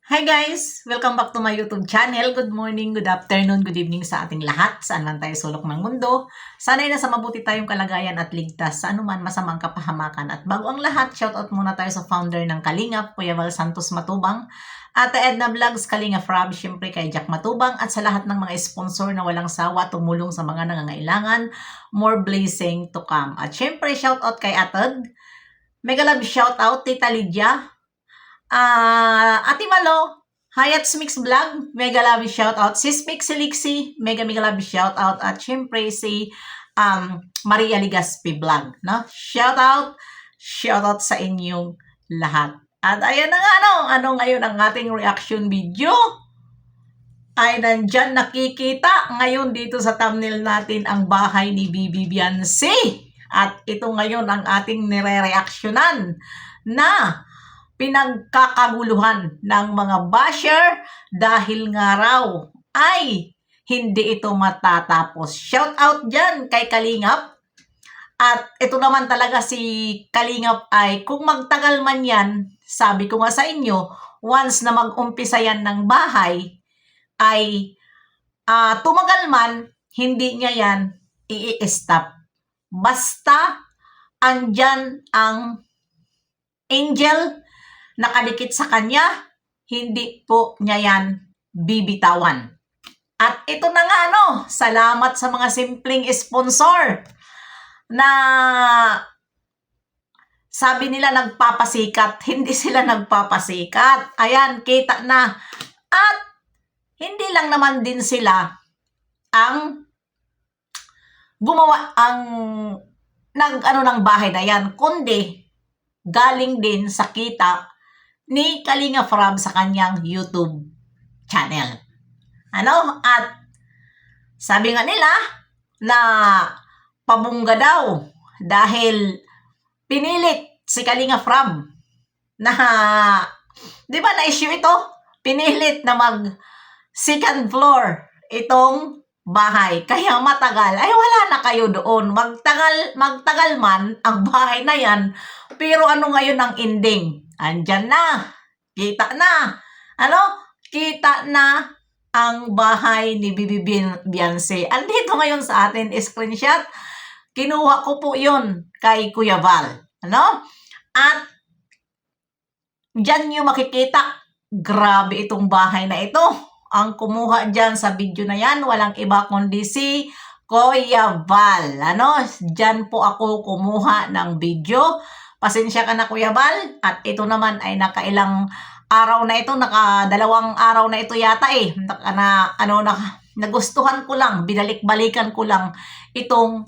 Hi guys! Welcome back to my YouTube channel. Good morning, good afternoon, good evening sa ating lahat. Saan man tayo sulok ng mundo. Sana'y nasa mabuti tayong kalagayan at ligtas sa anuman masamang kapahamakan. At bago ang lahat, shoutout muna tayo sa founder ng Kalingap, Kuya Val Santos Matubang, Ate Edna Vlogs, Kalingap Rob, syempre kay Jack Matubang, at sa lahat ng mga sponsor na walang sawa tumulong sa mga nangangailangan. More blessing to come. At syempre, shoutout kay Atod. Mega love shoutout, Tita Lydia. Ate Malo, Hayat's Mix Vlog, mega love shoutout. Si Spix Lixie, mega love shoutout. At syempre si Maria Ligaspi Vlog. No? Shoutout sa inyong lahat. At ayan na nga, ano ngayon ang ating reaction video? Ay nandyan nakikita ngayon dito sa thumbnail natin ang bahay ni Bibi Biancy. At ito ngayon ang ating nire-reactionan na pinagkakaguluhan ng mga basher dahil nga raw ay hindi ito matatapos. Shout out dyan kay Kalingap. At ito naman talaga si Kalingap ay kung magtagal man yan, sabi ko nga sa inyo, once na mag-umpisa yan ng bahay, ay tumagal man, hindi niya yan i-stop. Basta andyan ang angel nakadikit sa kanya, hindi po niya yan bibitawan. At ito na nga salamat sa mga simpleng sponsor na sabi nila nagpapasikat, hindi sila nagpapasikat. Ayan, kita na. At hindi lang naman din sila ang gumawa ng bahay na yan, kundi galing din sa kita ni Kalingap Rob sa kanyang YouTube channel. At sabi nga nila na pabungga daw dahil pinilit si Kalingap Rob na, di ba na-issue ito? Pinilit na mag second floor itong bahay. Kaya matagal. Ay wala na kayo doon. Magtagal man ang bahay na yan. Pero ano ngayon ang ending? Andyan na. Kita na. Kita na ang bahay ni Bibi Biancy. Andito ngayon sa atin, screenshot. Kinuha ko po yun kay Kuya Val. At dyan nyo makikita, grabe itong bahay na ito. Ang kumuha dyan sa video na yan, walang iba kundi si Kuya Val. Dyan po ako kumuha ng video. Pasensya ka na Kuya Val. At ito naman ay nakailang araw na ito, nakadalawang araw na ito yata nagustuhan ko lang, binalik-balikan ko lang itong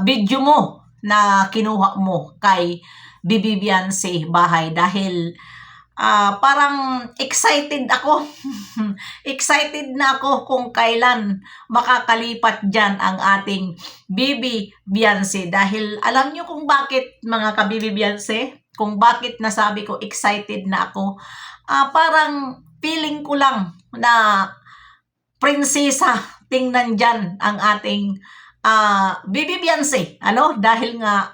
video mo na kinuha mo kay Bibi Biancy bahay dahil parang excited ako. Excited na ako kung kailan makakalipat dyan ang ating Bibi Biancy. Dahil alam nyo kung bakit mga ka-Bibi Biancy? Kung bakit nasabi ko excited na ako? Parang feeling ko lang na prinsesa tingnan dyan ang ating Bibi Biancy. Dahil nga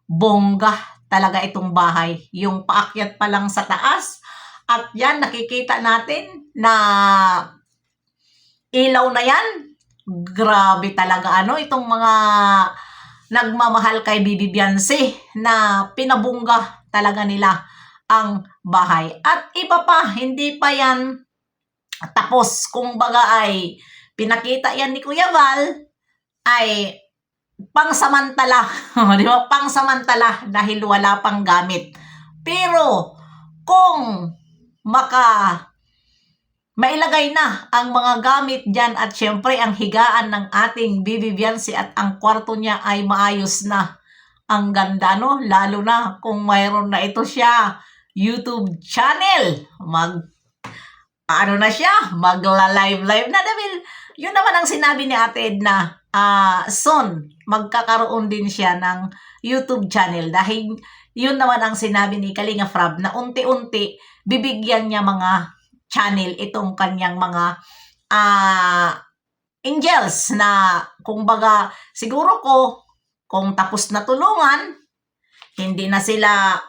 bongga talaga itong bahay. Yung paakyat pa lang sa taas. At yan, nakikita natin na ilaw na yan. Grabe talaga itong mga nagmamahal kay Bibi Biancy na pinabungga talaga nila ang bahay. At iba pa, hindi pa yan tapos. Kung baga ay pinakita yan ni Kuya Val ay pangsamantala. Di ba? Pangsamantala dahil wala pang gamit. Pero kung mailagay na ang mga gamit dyan at syempre ang higaan ng ating Bibi Biancy at ang kwarto niya ay maayos na. Ang ganda lalo na kung mayroon na ito siya YouTube channel. Magla-live na dahil yun naman ang sinabi ni Ate Edna, soon magkakaroon din siya ng YouTube channel dahil yun naman ang sinabi ni Kalingap Rob na unti-unti bibigyan niya mga channel itong kanyang mga angels na kumbaga siguro kung tapos na tulungan, hindi na sila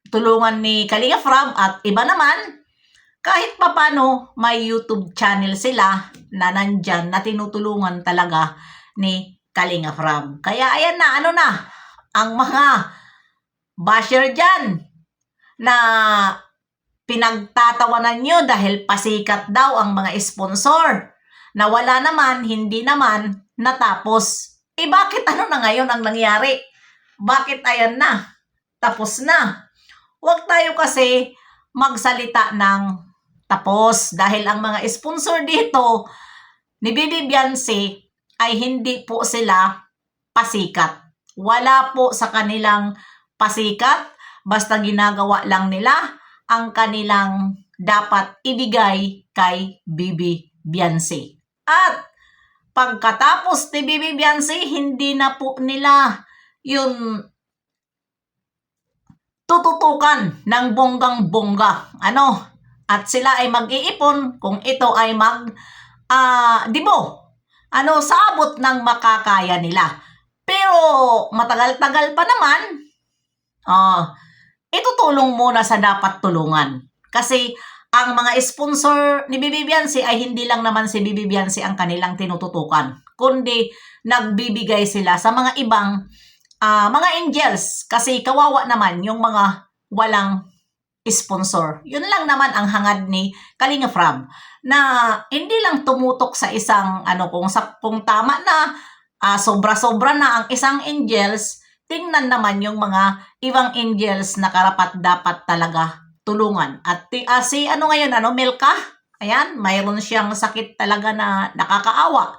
tulungan ni Kalingap Rob at iba naman kahit papano may YouTube channel sila na nandyan na tinutulungan talaga ni Kalinga Prab. Kaya ayan na, ano na, ang mga basher dyan na pinagtatawanan nyo dahil pasikat daw ang mga sponsor na wala naman, hindi naman natapos. Bakit ano na ngayon ang nangyari? Bakit ayan na? Tapos na. Huwag tayo kasi magsalita ng tapos dahil ang mga sponsor dito ni Bibi Biancy ay hindi po sila pasikat. Wala po sa kanilang pasikat, basta ginagawa lang nila ang kanilang dapat ibigay kay Bibi Biancy. At pagkatapos ni Bibi Biancy, hindi na po nila yung tututukan ng bonggang-bongga. At sila ay mag-iipon kung ito ay sa abot ng makakaya nila. Pero matagal-tagal pa naman, itutulong muna sa dapat tulungan. Kasi ang mga sponsor ni Bibi Biancy ay hindi lang naman si Bibi Biancy ang kanilang tinututukan, kundi nagbibigay sila sa mga ibang mga angels. Kasi kawawa naman yung mga walang sponsor. Yun lang naman ang hangad ni Kalinga Prab, na hindi lang tumutok sa isang kung tama na sobra-sobra na ang isang angels, tingnan naman yung mga ibang angels na karapat dapat talaga tulungan. At Milka, ayan, mayroon siyang sakit talaga na nakakaawa.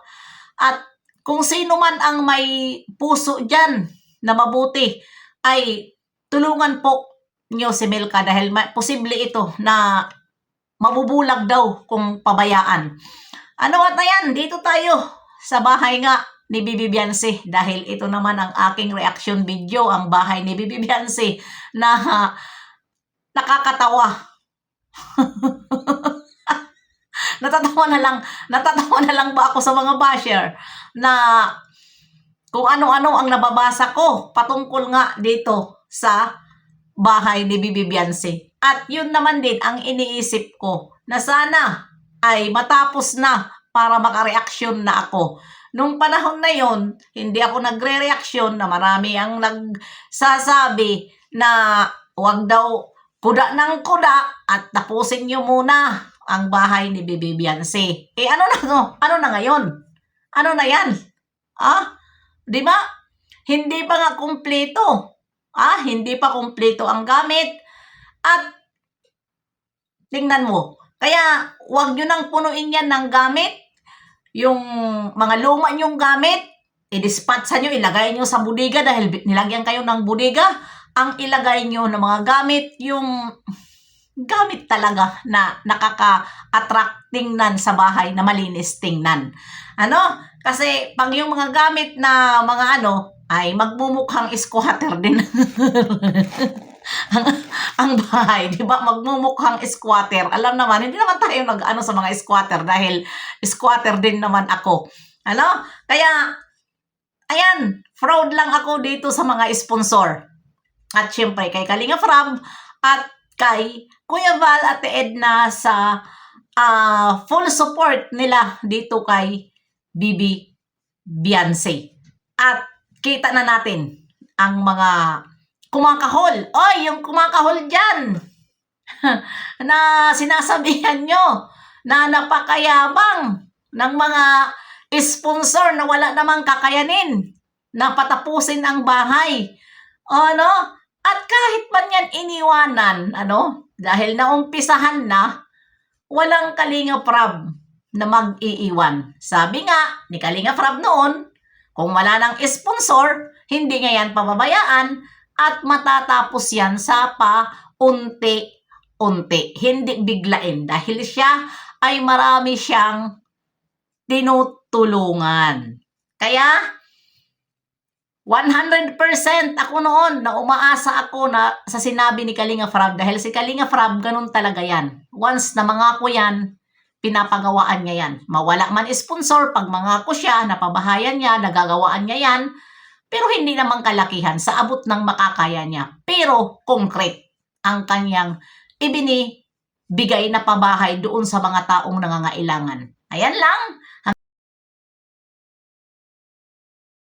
At kung sino man ang may puso dyan na mabuti, ay tulungan po nyo si Milka dahil posible ito na mabubulag daw kung pabayaan. At ayan, dito tayo sa bahay nga ni Bibi Biancy dahil ito naman ang aking reaction video, ang bahay ni Bibi Biancy na nakakatawa. Natatawa na lang ba ako sa mga basher na kung ano-ano ang nababasa ko patungkol nga dito sa bahay ni Bibi Biancy. At yun naman din ang iniisip ko na sana ay matapos na para makareaksyon na ako. Nung panahon na yon, hindi ako nagre-reaksyon na marami ang nagsasabi na wag daw kuda ng kuda at tapusin nyo muna ang bahay ni Bibi Biancy. Ano na to? Ano na ngayon? Ano na yan? Di ba? Hindi pa nga kumpleto. Hindi pa kumpleto ang gamit. At tingnan mo. Kaya wag nyo nang punuin yan ng gamit. Yung mga luma nyong gamit, i-dispatcha nyo, ilagay nyo sa bodega dahil nilagyan kayo ng bodega. Ang ilagay nyo ng mga gamit, yung gamit talaga na nakaka-attract tingnan sa bahay, na malinis tingnan. Kasi pag yung mga gamit na mga ay magmumukhang squatter din. ang bahay, di ba? Magmumukhang squatter. Alam naman, hindi naman tayo sa mga squatter dahil squatter din naman ako. Kaya, ayan, proud lang ako dito sa mga sponsor. At syempre, kay Kalinga Prab at kay Kuya Val at Edna sa full support nila dito kay Bibi Biancy. At kita na natin ang mga kumakahol. Yung kumakahol dyan na sinasabihan nyo na napakayabang ng mga sponsor na wala namang kakayanin na patapusin ang bahay. At kahit man yan iniwanan, dahil naumpisahan na, walang Kalinga Prab na mag-iiwan. Sabi nga ni Kalinga Prab noon, kung wala ng sponsor, hindi nga yan pababayaan at matatapos yan sa paunti-unti. Hindi biglain dahil siya ay marami siyang tinutulungan. Kaya 100% ako noon na umaasa ako na sa sinabi ni Kalinga Prab dahil si Kalinga Prab ganun talaga yan. Once na mangako yan, pinapagawaan niya yan. Mawala man sponsor, pag mangako siya, napabahayan niya, nagagawaan niya yan, pero hindi naman kalakihan sa abot ng makakaya niya. Pero concrete ang kanyang bigay na pabahay doon sa mga taong nangangailangan. Ayan lang.